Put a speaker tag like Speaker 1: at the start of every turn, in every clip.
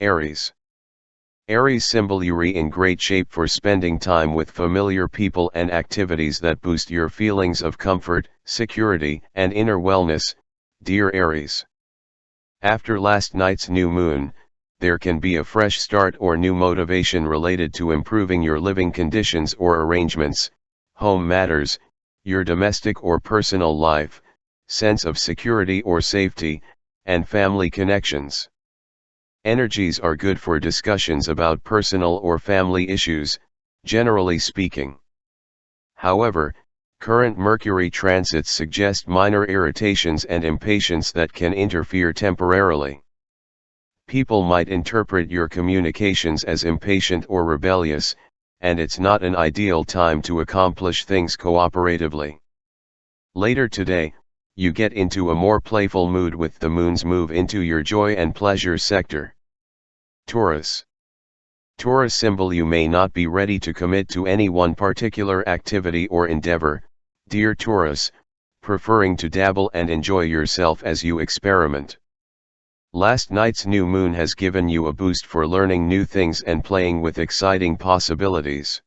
Speaker 1: Aries. Aries symbol: you're in great shape for spending time with familiar people and activities that boost your feelings of comfort, security, and inner wellness, dear Aries. After last night's new moon, there can be a fresh start or new motivation related to improving your living conditions or arrangements, home matters, your domestic or personal life, sense of security or safety, and family connections. Energies are good for discussions about personal or family issues, generally speaking. However, current Mercury transits suggest minor irritations and impatience that can interfere temporarily. People might interpret your communications as impatient or rebellious, and it's not an ideal time to accomplish things cooperatively. Later today, you get into a more playful mood with the moon's move into your joy and pleasure sector. Taurus. Taurus symbol: you may not be ready to commit to any one particular activity or endeavor, dear Taurus, preferring to dabble and enjoy yourself as you experiment. Last night's new moon has given you a boost for learning new things and playing with exciting possibilities.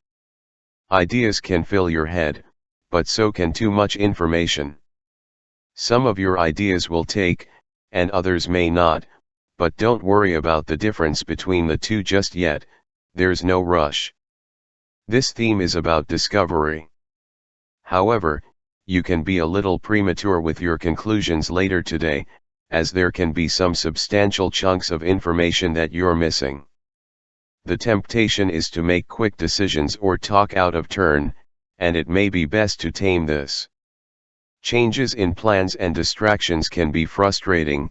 Speaker 1: Ideas can fill your head, but so can too much information. Some of your ideas will take, and others may not, but don't worry about the difference between the two just yet, there's no rush. This theme is about discovery. However, you can be a little premature with your conclusions later today, as there can be some substantial chunks of information that you're missing. The temptation is to make quick decisions or talk out of turn, and it may be best to tame this. Changes in plans and distractions can be frustrating,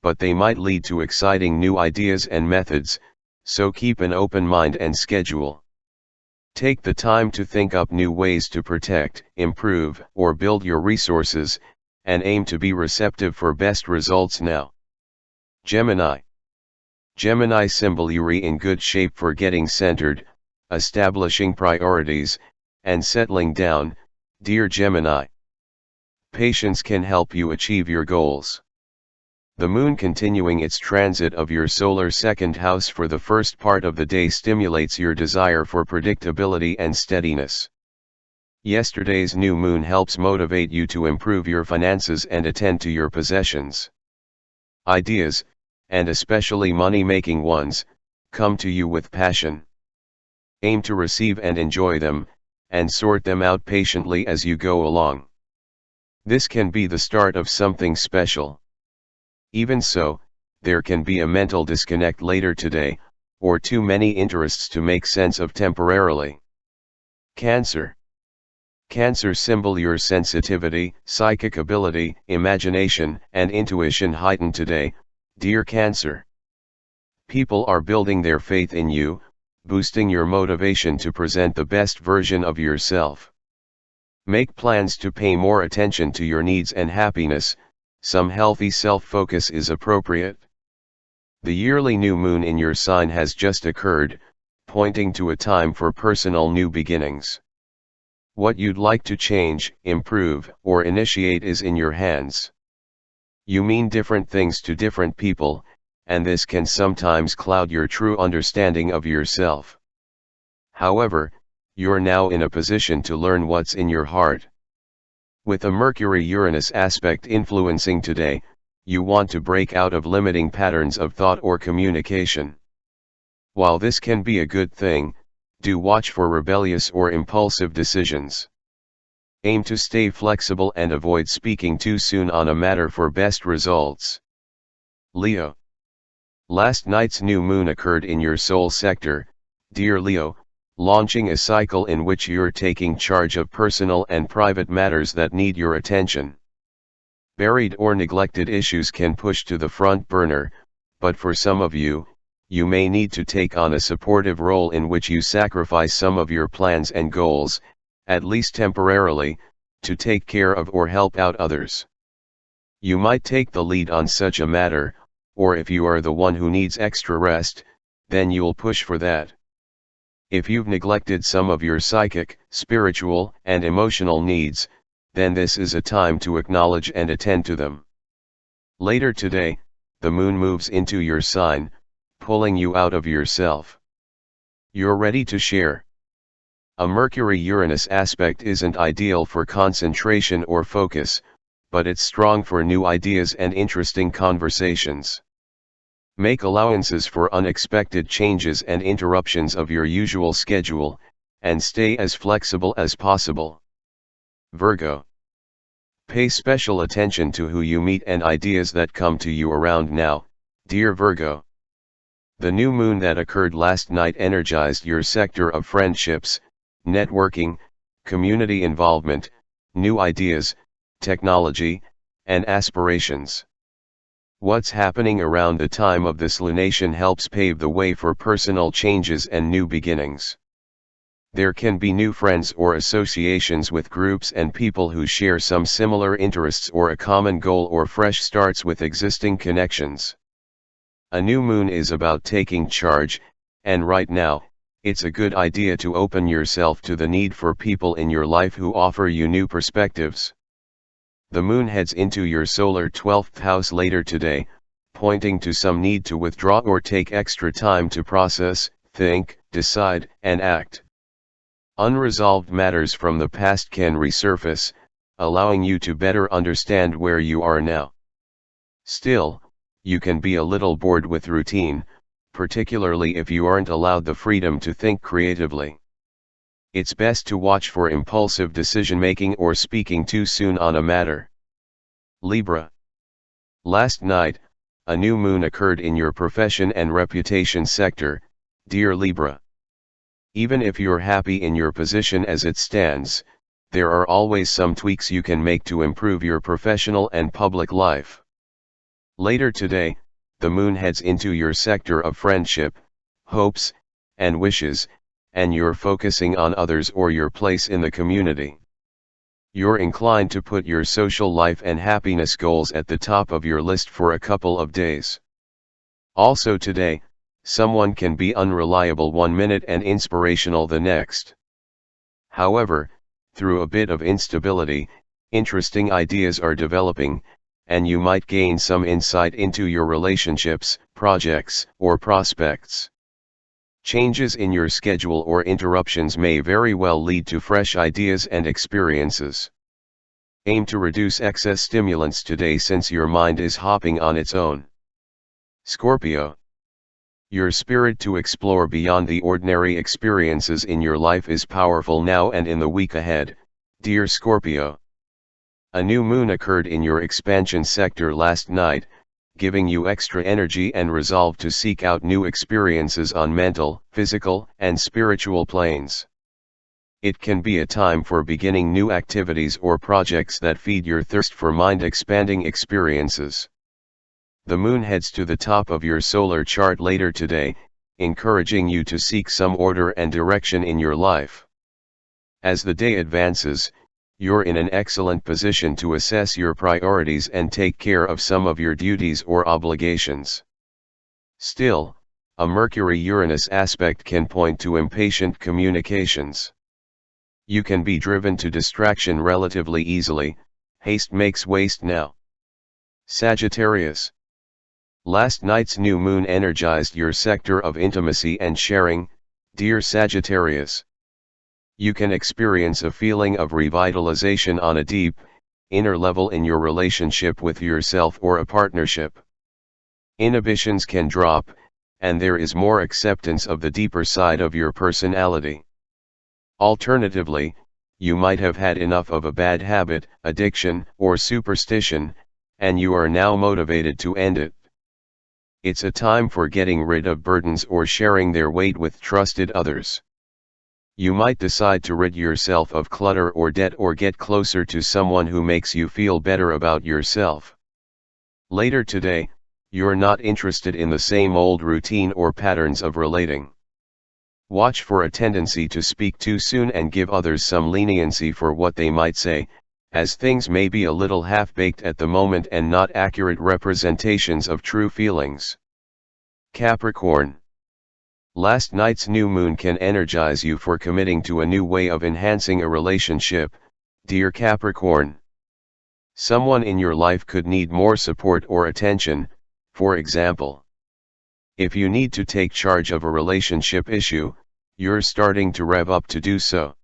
Speaker 1: but they might lead to exciting new ideas and methods, so keep an open mind and schedule. Take the time to think up new ways to protect, improve, or build your resources, and aim to be receptive for best results now. Gemini. Gemini symbol: you're in good shape for getting centered, establishing priorities, and settling down, dear Gemini. Patience can help you achieve your goals. The moon continuing its transit of your solar second house for the first part of the day stimulates your desire for predictability and steadiness. Yesterday's new moon helps motivate you to improve your finances and attend to your possessions. Ideas, and especially money-making ones, come to you with passion. Aim to receive and enjoy them, and sort them out patiently as you go along. This can be the start of something special. Even so, there can be a mental disconnect later today, or too many interests to make sense of temporarily. Cancer. Cancer symbol: your sensitivity, psychic ability, imagination, and intuition heighten today, dear Cancer. People are building their faith in you, boosting your motivation to present the best version of yourself. Make plans to pay more attention to your needs and happiness. Some healthy self-focus is appropriate. The yearly new moon in your sign has just occurred, pointing to a time for personal new beginnings. What you'd like to change, improve, or initiate is in your hands. You mean different things to different people, and this can sometimes cloud your true understanding of yourself. However, you're now in a position to learn what's in your heart. With a Mercury-Uranus aspect influencing today, you want to break out of limiting patterns of thought or communication. While this can be a good thing, do watch for rebellious or impulsive decisions. Aim to stay flexible and avoid speaking too soon on a matter for best results. Leo. Last night's new moon occurred in your soul sector, dear Leo, launching a cycle in which you're taking charge of personal and private matters that need your attention. Buried or neglected issues can push to the front burner, but for some of you, you may need to take on a supportive role in which you sacrifice some of your plans and goals, at least temporarily, to take care of or help out others. You might take the lead on such a matter, or if you are the one who needs extra rest, then you'll push for that. If you've neglected some of your psychic, spiritual, and emotional needs, then this is a time to acknowledge and attend to them. Later today, the moon moves into your sign, pulling you out of yourself. You're ready to share. A Mercury-Uranus aspect isn't ideal for concentration or focus, but it's strong for new ideas and interesting conversations. Make allowances for unexpected changes and interruptions of your usual schedule, and stay as flexible as possible. Virgo. Pay special attention to who you meet and ideas that come to you around now, dear Virgo. The new moon that occurred last night energized your sector of friendships, networking, community involvement, new ideas, technology, and aspirations. What's happening around the time of this lunation helps pave the way for personal changes and new beginnings. There can be new friends or associations with groups and people who share some similar interests or a common goal, or fresh starts with existing connections. A new moon is about taking charge, and right now, it's a good idea to open yourself to the need for people in your life who offer you new perspectives. The moon heads into your solar 12th house later today, pointing to some need to withdraw or take extra time to process, think, decide, and act. Unresolved matters from the past can resurface, allowing you to better understand where you are now. Still, you can be a little bored with routine, particularly if you aren't allowed the freedom to think creatively. It's best to watch for impulsive decision-making or speaking too soon on a matter. Libra. Last night, a new moon occurred in your profession and reputation sector, dear Libra. Even if you're happy in your position as it stands, there are always some tweaks you can make to improve your professional and public life. Later today, the moon heads into your sector of friendship, hopes, and wishes, and you're focusing on others or your place in the community. You're inclined to put your social life and happiness goals at the top of your list for a couple of days. Also today, someone can be unreliable one minute and inspirational the next. However, through a bit of instability, interesting ideas are developing, and you might gain some insight into your relationships, projects, or prospects. Changes in your schedule or interruptions may very well lead to fresh ideas and experiences. Aim to reduce excess stimulants today since your mind is hopping on its own. Scorpio. Your spirit to explore beyond the ordinary experiences in your life is powerful now and in the week ahead, dear Scorpio. A new moon occurred in your expansion sector last night, giving you extra energy and resolve to seek out new experiences on mental, physical, and spiritual planes. It can be a time for beginning new activities or projects that feed your thirst for mind-expanding experiences. The moon heads to the top of your solar chart later today, encouraging you to seek some order and direction in your life. As the day advances, you're in an excellent position to assess your priorities and take care of some of your duties or obligations. Still, a Mercury-Uranus aspect can point to impatient communications. You can be driven to distraction relatively easily. Haste makes waste now. Sagittarius. Last night's new moon energized your sector of intimacy and sharing, dear Sagittarius. You can experience a feeling of revitalization on a deep, inner level in your relationship with yourself or a partnership. Inhibitions can drop, and there is more acceptance of the deeper side of your personality. Alternatively, you might have had enough of a bad habit, addiction, or superstition, and you are now motivated to end it. It's a time for getting rid of burdens or sharing their weight with trusted others. You might decide to rid yourself of clutter or debt or get closer to someone who makes you feel better about yourself. Later today, you're not interested in the same old routine or patterns of relating. Watch for a tendency to speak too soon and give others some leniency for what they might say, as things may be a little half-baked at the moment and not accurate representations of true feelings. Capricorn. Last night's new moon can energize you for committing to a new way of enhancing a relationship, dear Capricorn. Someone in your life could need more support or attention, for example. If you need to take charge of a relationship issue, you're starting to rev up to do so.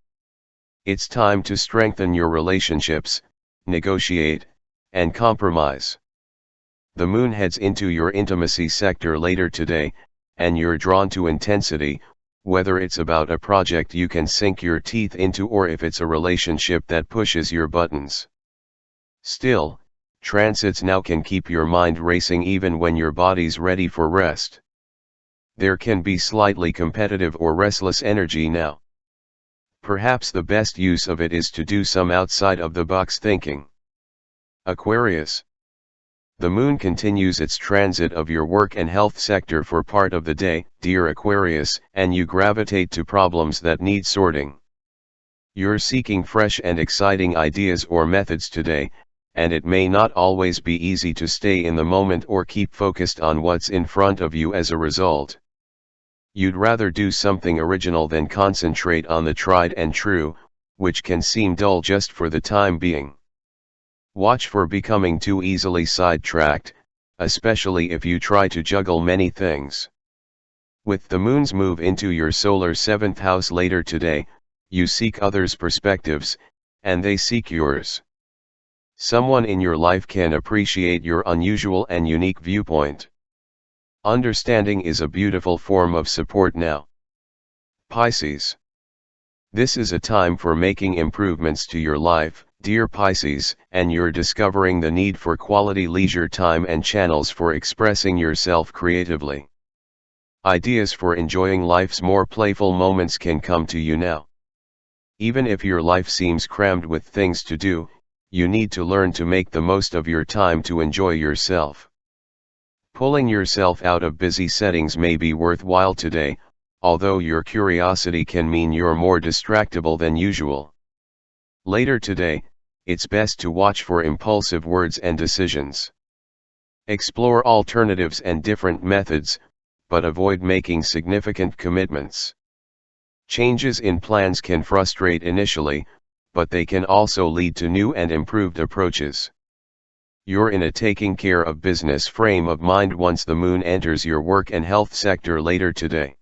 Speaker 1: It's time to strengthen your relationships, negotiate, and compromise. The moon heads into your intimacy sector later today, and you're drawn to intensity, whether it's about a project you can sink your teeth into or if it's a relationship that pushes your buttons. Still, transits now can keep your mind racing even when your body's ready for rest. There can be slightly competitive or restless energy now. Perhaps the best use of it is to do some outside-of-the-box thinking. Aquarius. The moon continues its transit of your work and health sector for part of the day, dear Aquarius, and you gravitate to problems that need sorting. You're seeking fresh and exciting ideas or methods today, and it may not always be easy to stay in the moment or keep focused on what's in front of you as a result. You'd rather do something original than concentrate on the tried and true, which can seem dull just for the time being. Watch for becoming too easily sidetracked, especially if you try to juggle many things. With the moon's move into your solar 7th house later today, you seek others' perspectives, and they seek yours. Someone in your life can appreciate your unusual and unique viewpoint. Understanding is a beautiful form of support now. Pisces. This is a time for making improvements to your life, dear Pisces, and you're discovering the need for quality leisure time and channels for expressing yourself creatively. Ideas for enjoying life's more playful moments can come to you now. Even if your life seems crammed with things to do, you need to learn to make the most of your time to enjoy yourself. Pulling yourself out of busy settings may be worthwhile today, although your curiosity can mean you're more distractible than usual. Later today, it's best to watch for impulsive words and decisions. Explore alternatives and different methods, but avoid making significant commitments. Changes in plans can frustrate initially, but they can also lead to new and improved approaches. You're in a taking care of business frame of mind once the moon enters your work and health sector later today.